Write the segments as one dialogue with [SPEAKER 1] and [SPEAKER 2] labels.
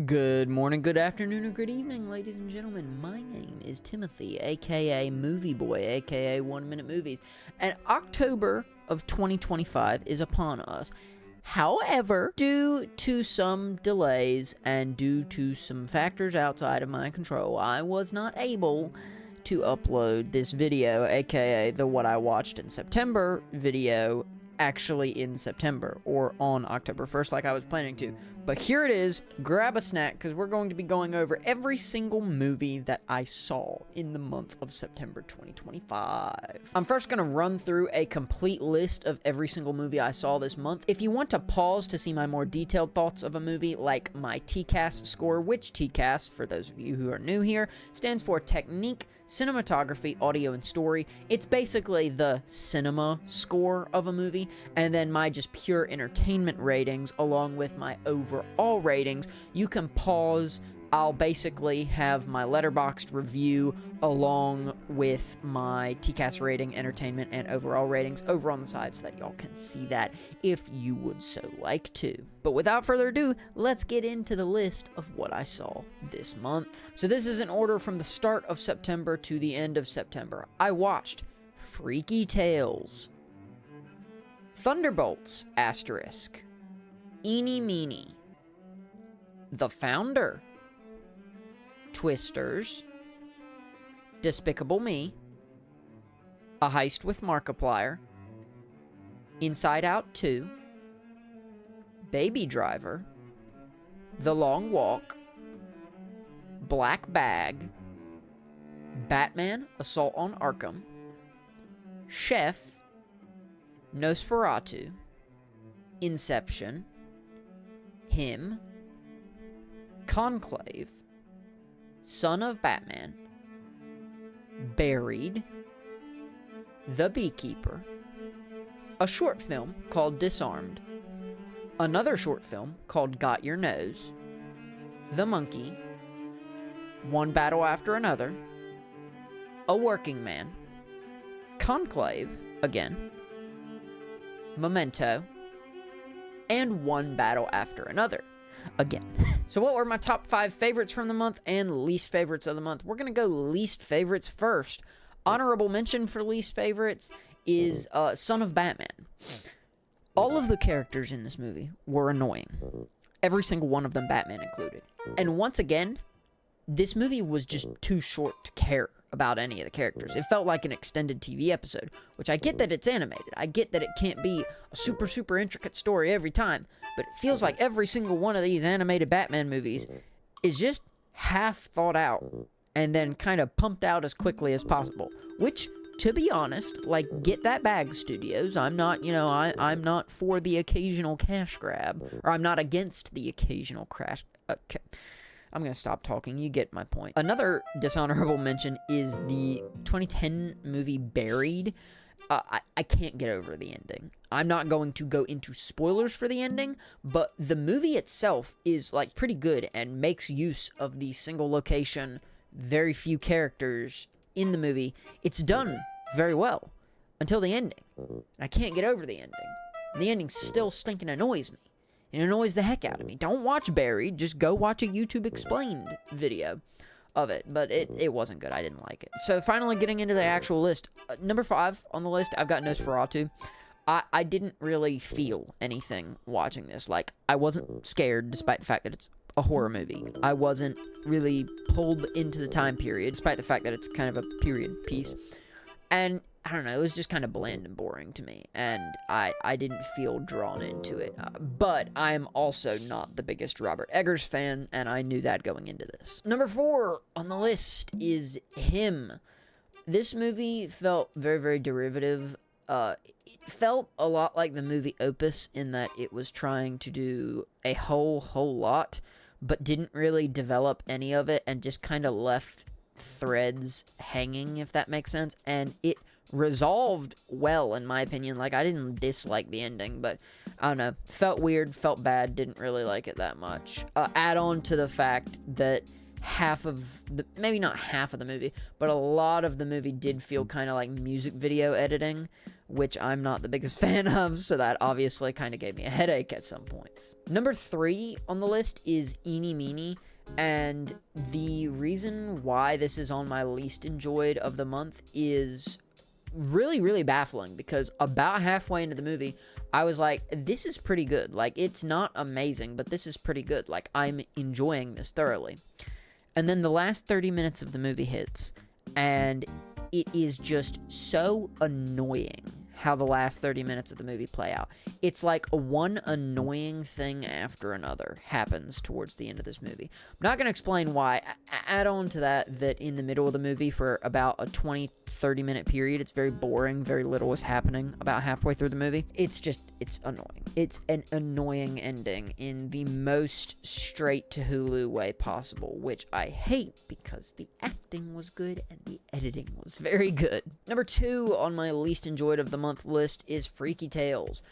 [SPEAKER 1] Good morning, good afternoon, or good evening, ladies and gentlemen. My name is Timothy, aka Movie Boy, aka 1 Minute Movies, and October of 2025 is upon us. However, due to some delays and due to some factors outside of my control, I was not able to upload this video, aka the What I Watched in September video, actually in September or on October 1st like I was planning to. But here it is. Grab a snack because we're going to be going over every single movie that I saw in the month of September 2025. I'm first going to run through a complete list of every single movie I saw this month. If you want to pause to see my more detailed thoughts of a movie, like my TCAS score, which TCAS, for those of you who are new here, stands for Technique, Cinematography, Audio, and Story. It's basically the cinema score of a movie, and then my just pure entertainment ratings along with my overall ratings. You can pause. I'll basically have my Letterboxd review along with my TCAS rating, entertainment, and overall ratings over on the side so that y'all can see that if you would so like to. But without further ado, let's get into the list of what I saw this month. So this is in order from the start of September to the end of September. I watched Freaky Tales, Thunderbolts, *, Eeny Meeny, The Founder, Twisters, Despicable Me, A Heist with Markiplier, Inside Out 2, Baby Driver, The Long Walk, Black Bag, Batman: Assault on Arkham, Chef, Nosferatu, Inception, Him, Conclave, Son of Batman, Buried, The Beekeeper, a short film called Disarmed, another short film called Got Your Nose, The Monkey, One Battle After Another, A Working Man, Conclave, again, Memento, and One Battle After Another, again. So what were my top 5 favorites from the month and least favorites of the month? We're going to go least favorites first. Honorable mention for least favorites is Son of Batman. All of the characters in this movie were annoying. Every single one of them, Batman included. And once again, this movie was just too short to care about any of the characters. It felt like an extended TV episode, which I get that it's animated. I get that it can't be a super intricate story every time, but it feels like every single one of these animated Batman movies is just half thought out and then kind of pumped out as quickly as possible, which, to be honest, like, get that bag, studios. I'm not, I'm not for the occasional cash grab, or I'm not against the occasional crash. I'm going to stop talking. You get my point. Another dishonorable mention is the 2010 movie Buried. I can't get over the ending. I'm not going to go into spoilers for the ending, but the movie itself is, like, pretty good and makes use of the single location, very few characters in the movie. It's done very well until the ending. I can't get over the ending. The ending still stinking annoys me. It annoys the heck out of me. Don't watch Buried. Just go watch a YouTube explained video of it. But it wasn't good. I didn't like it. So finally getting into the actual list. Number 5 on the list, I've got Nosferatu. I didn't really feel anything watching this. Like, I wasn't scared despite the fact that it's a horror movie. I wasn't really pulled into the time period despite the fact that it's kind of a period piece. And I don't know, it was just kind of bland and boring to me, and I didn't feel drawn into it. But I'm also not the biggest Robert Eggers fan, and I knew that going into this. Number 4 on the list is Him. This movie felt very derivative. It felt a lot like the movie Opus in that it was trying to do a whole lot, but didn't really develop any of it, and just kind of left threads hanging, if that makes sense. And it resolved well, in my opinion. Like, I didn't dislike the ending, but I don't know, felt weird, felt bad, didn't really like it that much. Add on to the fact that maybe not half of the movie, but a lot of the movie did feel kind of like music video editing. which I'm not the biggest fan of, so that obviously kind of gave me a headache at some points. Number 3 on the list is Eeny Meeny, and the reason why this is on my least enjoyed of the month is really, really baffling, because about halfway into the movie, I was like, this is pretty good. Like, it's not amazing, but this is pretty good. Like, I'm enjoying this thoroughly. And then the last 30 minutes of the movie hits, and it is just so annoying how the last 30 minutes of the movie play out. It's like one annoying thing after another happens towards the end of this movie. I'm not going to explain why. Add on to that in the middle of the movie for about a 20-30 minute period, it's very boring. Very little is happening about halfway through the movie. It's annoying. It's an annoying ending in the most straight to Hulu way possible, which I hate because the acting was good and the editing was very good. Number 2 on my least enjoyed of the month list is Freaky Tales.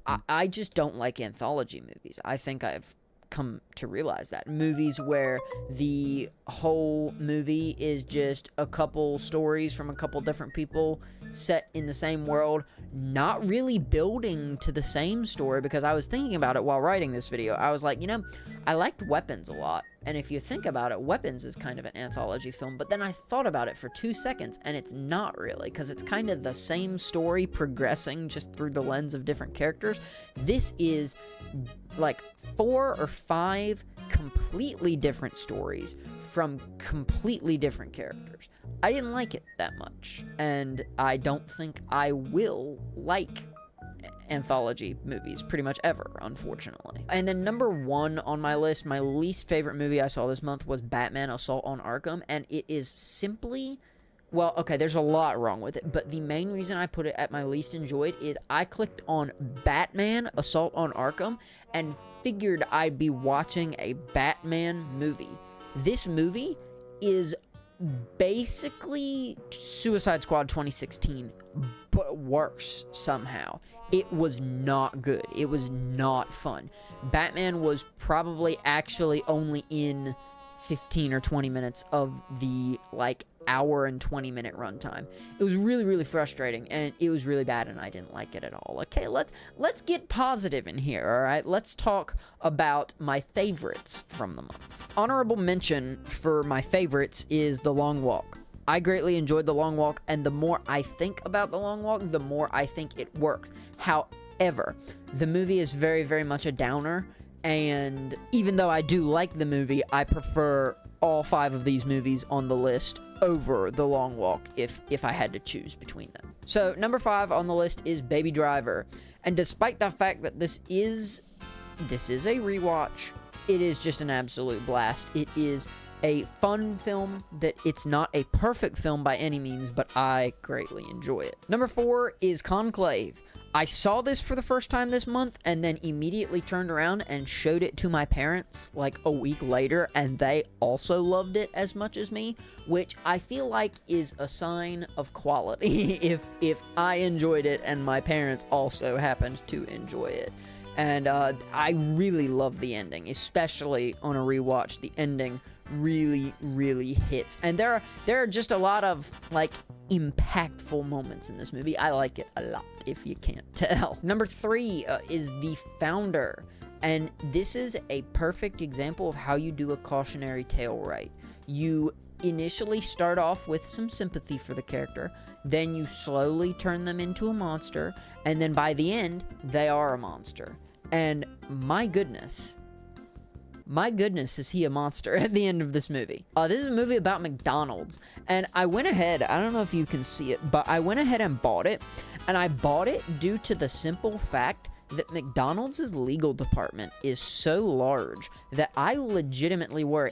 [SPEAKER 1] I just don't like anthology movies. I think I've come to realize that. Movies where the whole movie is just a couple stories from a couple different people set in the same world, not really building to the same story, because I was thinking about it while writing this video. I was like, I liked Weapons a lot, and if you think about it, Weapons is kind of an anthology film, but then I thought about it for 2 seconds, and it's not really, because it's kind of the same story progressing just through the lens of different characters. This is like 4 or 5 completely different stories from completely different characters. I didn't like it that much, and I don't think I will like anthology movies pretty much ever, unfortunately. And then number 1 on my list, my least favorite movie I saw this month was Batman Assault on Arkham, and it is simply... Well, okay, there's a lot wrong with it, but the main reason I put it at my least enjoyed is I clicked on Batman Assault on Arkham and figured I'd be watching a Batman movie. This movie is basically Suicide Squad 2016, but worse somehow. It was not good. It was not fun. Batman was probably actually only in 15 or 20 minutes of the hour and 20 minute runtime. It was really, really frustrating, and it was really bad, and I didn't like it at all. Okay, let's get positive in here, all right? Let's talk about my favorites from the month. Honorable mention for my favorites is The Long Walk. I greatly enjoyed The Long Walk, and the more I think about The Long Walk, the more I think it works. However, the movie is very, very much a downer, and even though I do like the movie, I prefer all 5 of these movies on the list over The Long Walk if I had to choose between them. So number 5 on the list is Baby Driver, and despite the fact that this is a rewatch, it is just an absolute blast. It is a fun film that it's not a perfect film by any means, but I greatly enjoy it. Number 4 is Conclave. I saw this for the first time this month and then immediately turned around and showed it to my parents like a week later, and they also loved it as much as me, which I feel like is a sign of quality if I enjoyed it and my parents also happened to enjoy it. And I really love the ending, especially on a rewatch. The ending really, really hits. And there are just a lot of impactful moments in this movie. I like it a lot, if you can't tell. Number 3 is The Founder, and this is a perfect example of how you do a cautionary tale right. You initially start off with some sympathy for the character, then you slowly turn them into a monster, and then by the end, they are a monster. And my goodness, is he a monster at the end of this movie. This is a movie about McDonald's, and I went ahead, I don't know if you can see it, but I went ahead and bought it, and I bought it due to the simple fact that McDonald's legal department is so large that I legitimately worry.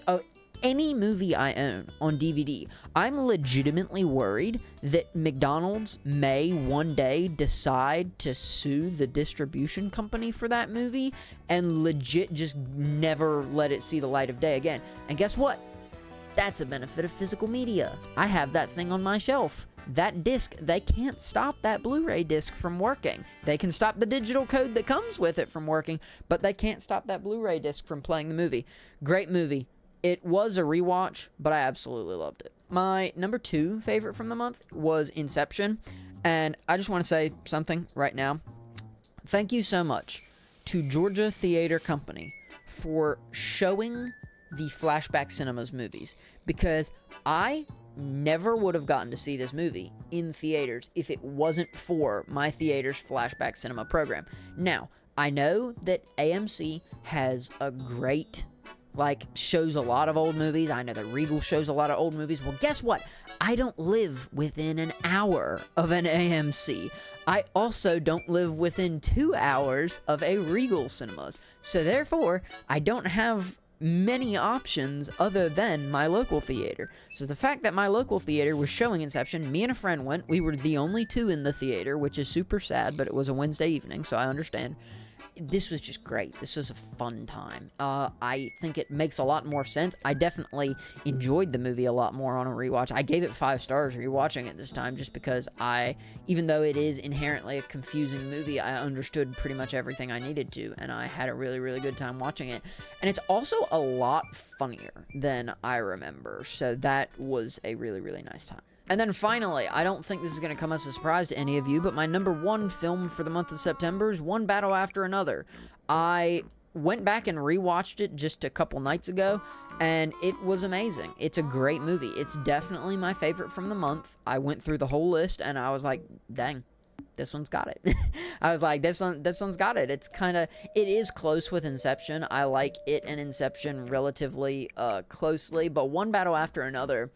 [SPEAKER 1] Any movie I own on DVD, I'm legitimately worried that McDonald's may one day decide to sue the distribution company for that movie and legit just never let it see the light of day again. And guess what? That's a benefit of physical media. I have that thing on my shelf. That disc, they can't stop that Blu-ray disc from working. They can stop the digital code that comes with it from working, but they can't stop that Blu-ray disc from playing the movie. Great movie. It was a rewatch, but I absolutely loved it. My number 2 favorite from the month was Inception, And I just want to say something right now. Thank you so much to Georgia Theater Company for showing the Flashback Cinemas movies, because I never would have gotten to see this movie in theaters if it wasn't for my theater's Flashback Cinema program. Now, I know that AMC has a great, shows a lot of old movies. I know that Regal shows a lot of old movies. Well, guess what? I don't live within an hour of an AMC. I also don't live within 2 hours of a Regal Cinemas. So therefore, I don't have many options other than my local theater. So the fact that my local theater was showing Inception, me and a friend went. We were the only two in the theater, which is super sad, but it was a Wednesday evening, so I understand. This was just great. This was a fun time. I think it makes a lot more sense. I definitely enjoyed the movie a lot more on a rewatch. I gave it 5 stars rewatching it this time, just because even though it is inherently a confusing movie, I understood pretty much everything I needed to, and I had a really, really good time watching it. And it's also a lot funnier than I remember, so that was a really, really nice time. And then finally, I don't think this is going to come as a surprise to any of you, but my number 1 film for the month of September is One Battle After Another. I went back and rewatched it just a couple nights ago, and it was amazing. It's a great movie. It's definitely my favorite from the month. I went through the whole list, and I was like, dang, this one's got it. I was like, this one's got it. It is close with Inception. I like it and Inception relatively closely, but One Battle After Another,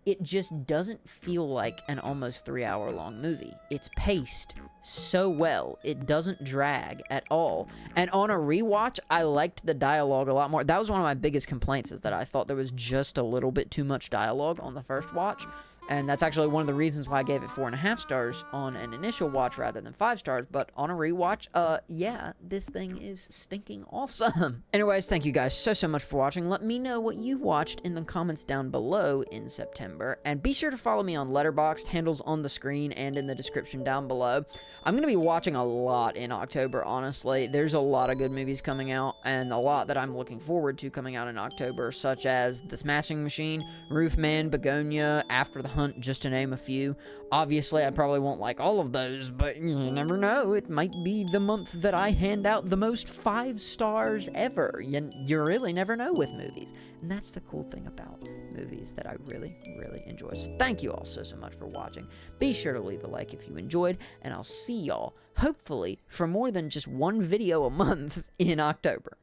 [SPEAKER 1] it just doesn't feel like an almost 3-hour long movie. It's paced so well. It doesn't drag at all. And on a rewatch, I liked the dialogue a lot more. That was one of my biggest complaints, is that I thought there was just a little bit too much dialogue on the first watch. And that's actually one of the reasons why I gave it 4.5 stars on an initial watch rather than 5 stars. But on a rewatch, yeah, this thing is stinking awesome. Anyways, thank you guys so much for watching. Let me know what you watched in the comments down below in September. And be sure to follow me on Letterboxd, handles on the screen and in the description down below. I'm going to be watching a lot in October, honestly. There's a lot of good movies coming out, and a lot that I'm looking forward to coming out in October, such as The Smashing Machine, Roofman, Begonia, After the Hunt, just to name a few. Obviously, I probably won't like all of those, but you never know. It might be the month that I hand out the most 5 stars ever. You really never know with movies. And that's the cool thing about movies that I really, really enjoy. So thank you all so much for watching. Be sure to leave a like if you enjoyed, and I'll see y'all, hopefully, for more than just one video a month in October.